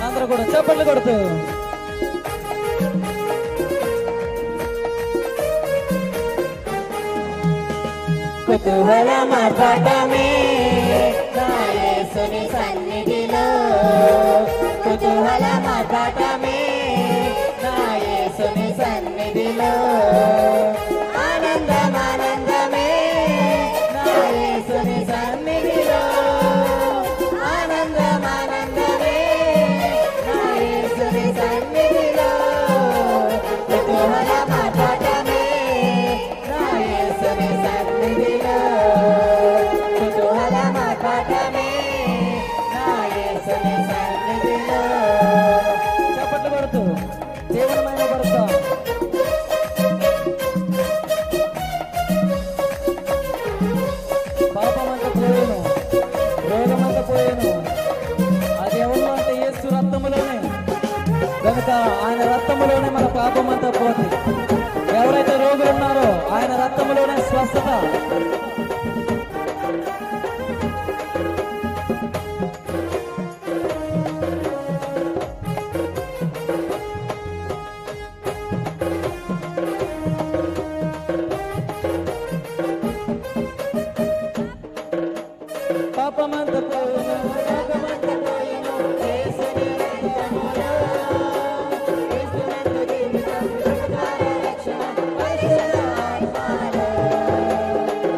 అందరూ కూడా చప్పట్లు కొడుతూ కుతూహలమర్పటమే నా యేసుని సన్నిధిలో, కుతూహలమర్పటమే నా యేసుని సన్నిధిలో, ఆనందం ఆనందమే నా యేసుని సన్నిధిలో, ఆనందం ఆనందమే నా యేసుని సన్నిధిలో, కుతూహలమర్పటమే నా యేసుని సన్నిధిలో, కుతూహలమర్పటమే నా యేసుని సన్నిధిలో. చప్పట్లు కొడుతూ దేవుని మహిమపరుస్తాం. పాపమంతా పోయేను, రోగమంతా పోయేను. అది ఎవరు అంటే యేసు రక్తములోనే, కనుక ఆయన రక్తములోనే మన పాపమంతా పోతుంది. ఎవరైతే రోగులు ఉన్నారో ఆయన రక్తములోనే స్వస్థత. పాపమంతా పోయేను, రోగమంతా పోయేను, యేసుని రక్తములో, యేసునందు జీవితం, రక్షణ, పరిశుద్ధ ఆత్మలో.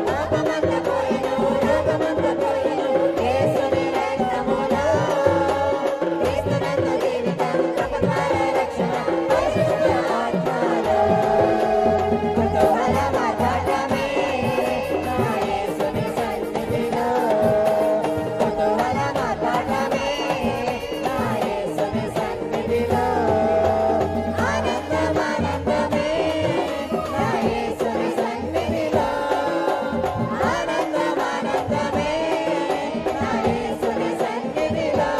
పాపమంతా పోయేను, రోగమంతా పోయేను, యేసుని రక్తములో, యేసునందు జీవితం, రక్షణ, పరిశుద్ధ ఆత్మలో. కుతూహలమర్పటమే నా యేసుని సన్నిధిలో, కుతూహలమర్పటమే నా యేసుని సన్నిధిలో, ఆనందం ఆనందమే నా యేసుని సన్నిధిలో, ఆనందం ఆనందమే నా యేసుని సన్నిధిలో,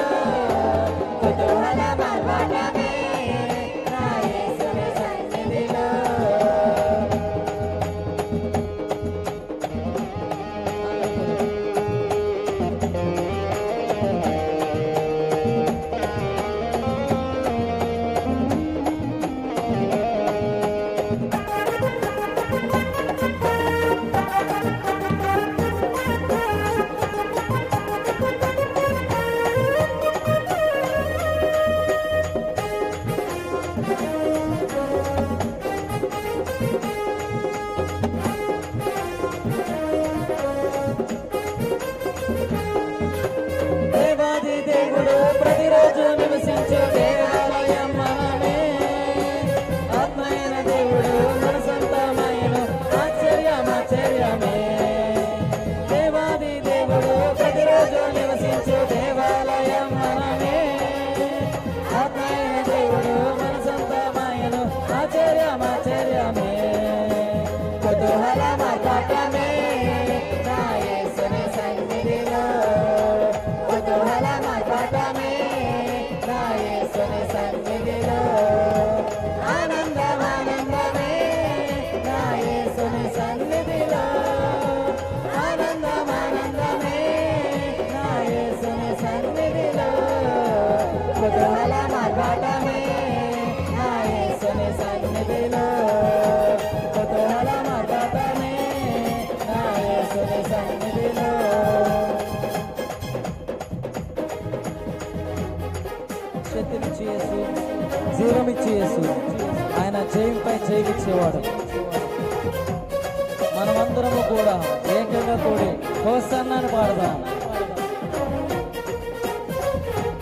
కుతూహలమర్పటమే నా యేసుని సన్నిధిలో. దేవాది దేవుడు ప్రతిరోజు నివసించే దేవాలయం మనమే. ఆత్మైన దేవుడు మన సొంతమైన ఆశ్చర్యమే. దేవాది దేవుడు ప్రతిరోజు నివసించే దేవాలయం మనమే. ఆత్మైన దేవుడు మన సొంతమైన ఆశ్చర్యమే. కుతూహలమర్పటమే నా యేసుని సన్నిధిలో, కుతూహలమర్పటమే నా యేసుని సన్నిధిలో, ఆనందం ఆనందమే నా యేసుని సన్నిధిలో, ఆనందం ఆనందమే నా యేసుని సన్నిధిలో, కుతూహలమర్పటమే నా యేసుని సన్నిధిలో, కుతూహలమర్పటమే నా యేసుని సన్నిధిలో. శక్తినిచ్చి యేసు, జీవమిచ్చి యేసు, ఆయన జయంపై జయమిచ్చేవాడు. మనమందరము కూడా ఏకంగా కూడి హోసన్నాని పాడదాం.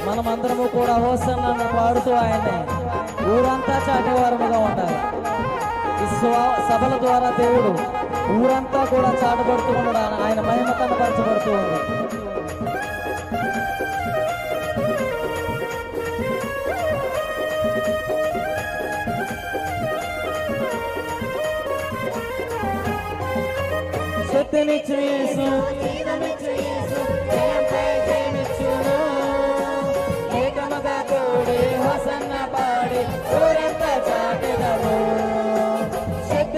మనమందరము కూడా హోసన్నాని పాడుతూ ఆయన్ని ఊరంతా చాటేవారముగా ఉండాలి. ఈ సభల ద్వారా దేవుడు ఊరంతా కూడా చాటబడుతూ ఉన్నాడు. ఆయన మహిమ కనపరచబడుతూ ఉంది. శక్తినిచ్చు యేసు, జీవమిచ్చు యేసు, జయంపై జయమిచ్చును. ఏకముగా కూడి హోసన్న పాడి ఊరంతా చాటెదము.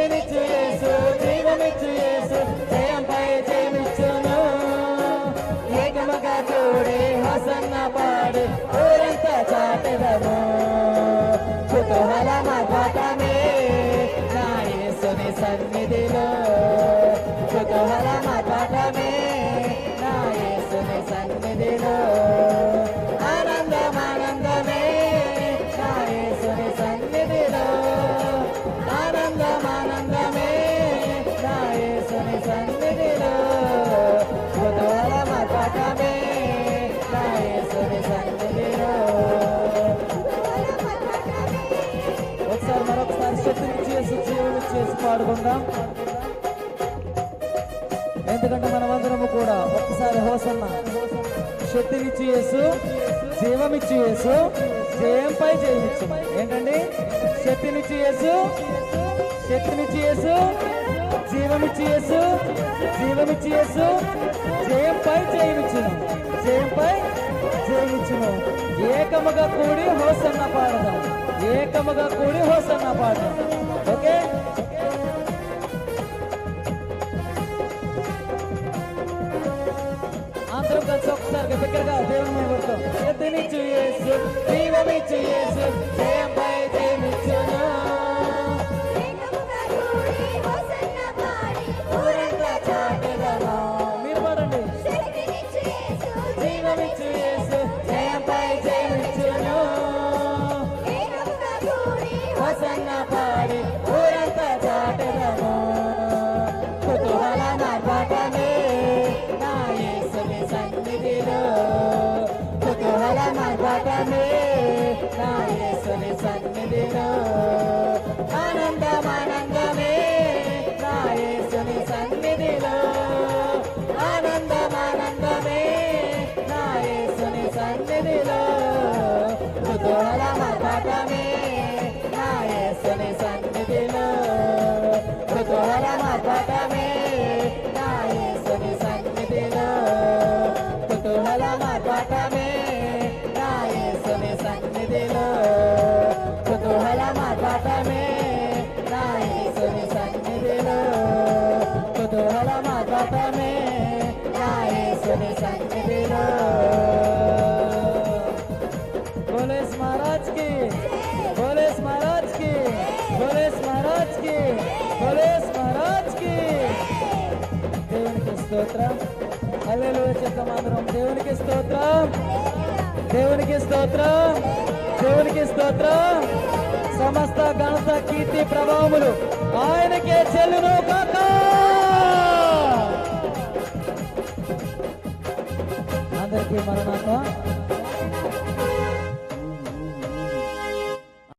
శక్తినిచ్చు యేసు జీవమిచ్చు యేసు జయంపై జయమిచ్చును ఏకముగా కూడి హోసన్న పాడి ఊరంతా చాటెదము కుతూహలమగటమే నా యేసుని సన్నిధిలో కుతూహలమగటమే నా యేసుని సన్నిధిలో ఆనందమానందమే నా యేసుని సన్నిధిలో ఆనందమానందమే నా యేసుని సన్నిధిలో కుతూహలమగటమే నా యేసుని సన్నిధిలో ఒకసారి మరొకసారి శక్తినిచ్చి యేసు జీవమిచ్చి యేసు పాడుకుందాం ఎందుకంటే మనమందరము కూడా ఒక్కసారి హోసన్న శక్తినిచ్చి యేసు జీవమిచ్చి యేసు జయంపై జయమిచ్చు ఏంటండి శక్తినిచ్చి యేసు శక్తినిచ్చి యేసు జీవమిచ్చి యేసు జీవమిచ్చి యేసు జయంపై జయమిచ్చును జయంపై జయమిచ్చును ఏకముగా కూడి హోసన్న పాడదాం ఏకముగా కూడి హోసన్న పాడదాం ఓకే అందరం కలిసి ఒకసారి దగ్గరగా దేవుని కొడతాం శక్తినిచ్చు యేసు జీవమిచ్చు యేసు జయంపై జయమిచ్చును ఊరంతా చాటెదము మీరు పాడండి జీవమిచ్చు యేసు జయంపై జయమిచ్చును హోసన్న పాడి ఊరంతా చాటెదము కుతూహలమగటమే నా యేసుని సన్నిధిలో కుతూహలమగటమే నా యేసుని సన్నిధిలో ఆనందమానందమే నా యేసుని సన్నిధిలో ఆనందమానందమే నా యేసుని సన్నిధిలో కుతూహలమగటమే నా యేసుని సన్నిధిలో కుతూహలమగటమే నా యేసుని సన్నిధిలో కుతూహలమగటమే నా యేసుని సన్నిధిలో కుతూహలమగటమే నా యేసుని సన్నిధిలో కుతూహలమగటమే నా యేసుని సన్నిధిలో बोलेस महाराज की बोलेस महाराज की बोलेस महाराज की बोलेस महाराज की దేవునికి స్తోత్రం హల్లెలూయా చెప్తాం అందరం దేవునికి స్తోత్రం దేవునికి స్తోత్రం దేవునికి స్తోత్రం సమస్త ఘనత కీర్తి ప్రభావములు ఆయనకే చెల్లును కాక అందరికీ మరణాత